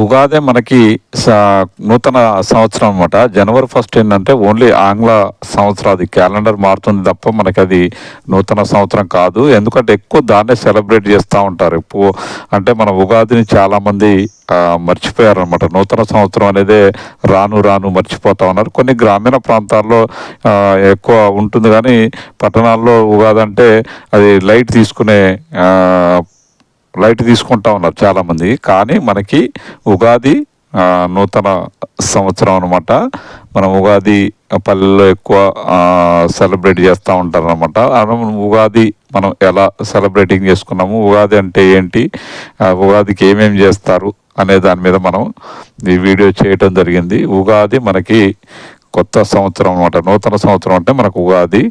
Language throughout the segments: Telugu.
ఉగాదే మనకి నూతన సంవత్సరం అనమాట. జనవరి ఫస్ట్ ఏంటంటే ఓన్లీ ఆంగ్ల సంవత్సరం, అది క్యాలెండర్ మారుతుంది తప్ప మనకి అది నూతన సంవత్సరం కాదు. ఎందుకంటే ఎక్కువ దాన్నే సెలబ్రేట్ చేస్తూ ఉంటారు. అంటే మన ఉగాదిని చాలామంది మర్చిపోయారనమాట. నూతన సంవత్సరం అనేది రాను రాను మర్చిపోతా ఉన్నారు. కొన్ని గ్రామీణ ప్రాంతాల్లో ఎక్కువ ఉంటుంది, కానీ పట్టణాల్లో ఉగాది అంటే అది లైట్ తీసుకుంటా ఉన్నారు చాలామంది. కానీ మనకి ఉగాది నూతన సంవత్సరం అనమాట. మనం ఉగాది పల్లెల్లో ఎక్కువ సెలబ్రేట్ చేస్తూ ఉంటారు అనమాట. ఉగాది మనం ఎలా సెలబ్రేటింగ్ చేసుకున్నాము, ఉగాది అంటే ఏంటి, ఉగాదికి ఏమేమి చేస్తారు అనే దాని మీద మనం ఈ వీడియో చేయటం జరిగింది. ఉగాది మనకి కొత్త సంవత్సరం అనమాట. నూతన సంవత్సరం అంటే మనకు ఉగాది.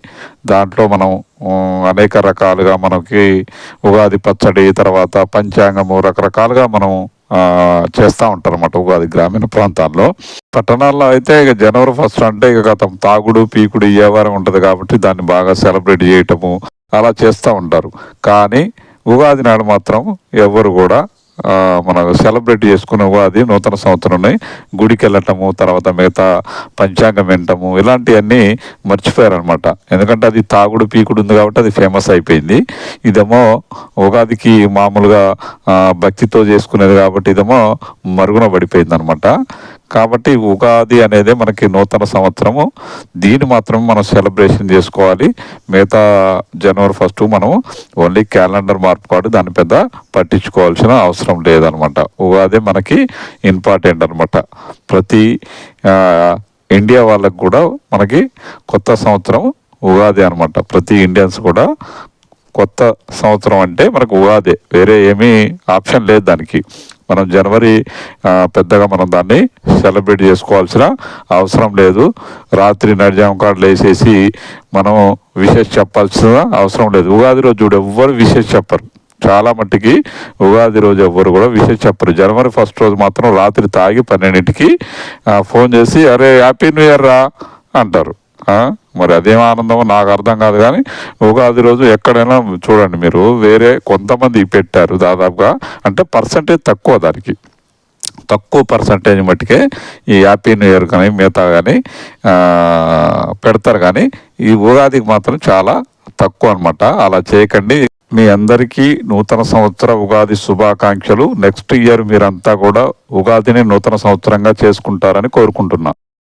దాంట్లో మనం అనేక రకాలుగా మనకి ఉగాది పచ్చడి, తర్వాత పంచాంగము, రకరకాలుగా మనం చేస్తూ ఉంటారు అన్నమాట ఉగాది గ్రామీణ ప్రాంతాల్లో. పట్టణాల్లో అయితే ఇక జనవరి ఫస్ట్ అంటే ఇక గతం తాగుడు పీకుడు ఈ వ్యవహారం ఉంటుంది కాబట్టి దాన్ని బాగా సెలబ్రేట్ చేయటము అలా చేస్తూ ఉంటారు. కానీ ఉగాది నాడు మాత్రం ఎవరు కూడా మనం సెలబ్రేట్ చేసుకునే ఉగాది నూతన సంవత్సరంని గుడికి వెళ్ళటము, తర్వాత మిగతా పంచాంగం వినటము, ఇలాంటివన్నీ మర్చిపోయారనమాట. ఎందుకంటే అది తాగుడు పీకుడు ఉంది కాబట్టి అది ఫేమస్ అయిపోయింది. ఇదేమో ఉగాదికి మామూలుగా భక్తితో చేసుకునేది కాబట్టి ఇదేమో మరుగున పడిపోయింది అనమాట. కాబట్టి ఉగాది అనేది మనకి నూతన సంవత్సరము. దీన్ని మాత్రం మనం సెలబ్రేషన్ చేసుకోవాలి. మిగతా జనవరి ఫస్ట్ మనం ఓన్లీ క్యాలెండర్ మార్పు కాదు, దాన్ని పెద్ద పట్టించుకోవాల్సిన అవసరం లేదనమాట. ఉగాది మనకి ఇంపార్టెంట్ అనమాట. ప్రతి ఇండియా వాళ్ళకు కూడా మనకి కొత్త సంవత్సరం ఉగాది అనమాట. ప్రతి ఇండియన్స్ కూడా కొత్త సంవత్సరం అంటే మనకు ఉగాదే, వేరే ఏమీ ఆప్షన్ లేదు దానికి. మనం జనవరి పెద్దగా మనం దాన్ని సెలబ్రేట్ చేసుకోవాల్సిన అవసరం లేదు. రాత్రి నడిజాము కార్డులు వేసేసి మనం విషెస్ చెప్పాల్సిన అవసరం లేదు. ఉగాది రోజు చూడు ఎవ్వరు విషెస్ చెప్పరు. చాలా మట్టికి ఉగాది రోజు ఎవ్వరు కూడా విషెస్ చెప్పరు. జనవరి ఫస్ట్ రోజు మాత్రం రాత్రి తాగి 12ంటికి ఫోన్ చేసి అరే హ్యాపీ న్యూ ఇయర్ రా అంటారు. మరి అదేం ఆనందమో నాకు అర్థం కాదు. కానీ ఉగాది రోజు ఎక్కడైనా చూడండి మీరు, వేరే కొంతమంది పెట్టారు దాదాపుగా, అంటే పర్సంటేజ్ తక్కువ, దానికి తక్కువ పర్సంటేజ్ మట్టుకే ఈ హ్యాపీ న్యూ ఇయర్ కానీ మిగతా కానీ పెడతారు. కానీ ఈ ఉగాదికి మాత్రం చాలా తక్కువ అనమాట. అలా చేయకండి. మీ అందరికీ నూతన సంవత్సర ఉగాది శుభాకాంక్షలు. నెక్స్ట్ ఇయర్ మీరంతా కూడా ఉగాదిని నూతన సంవత్సరంగా చేసుకుంటారని కోరుకుంటున్నా.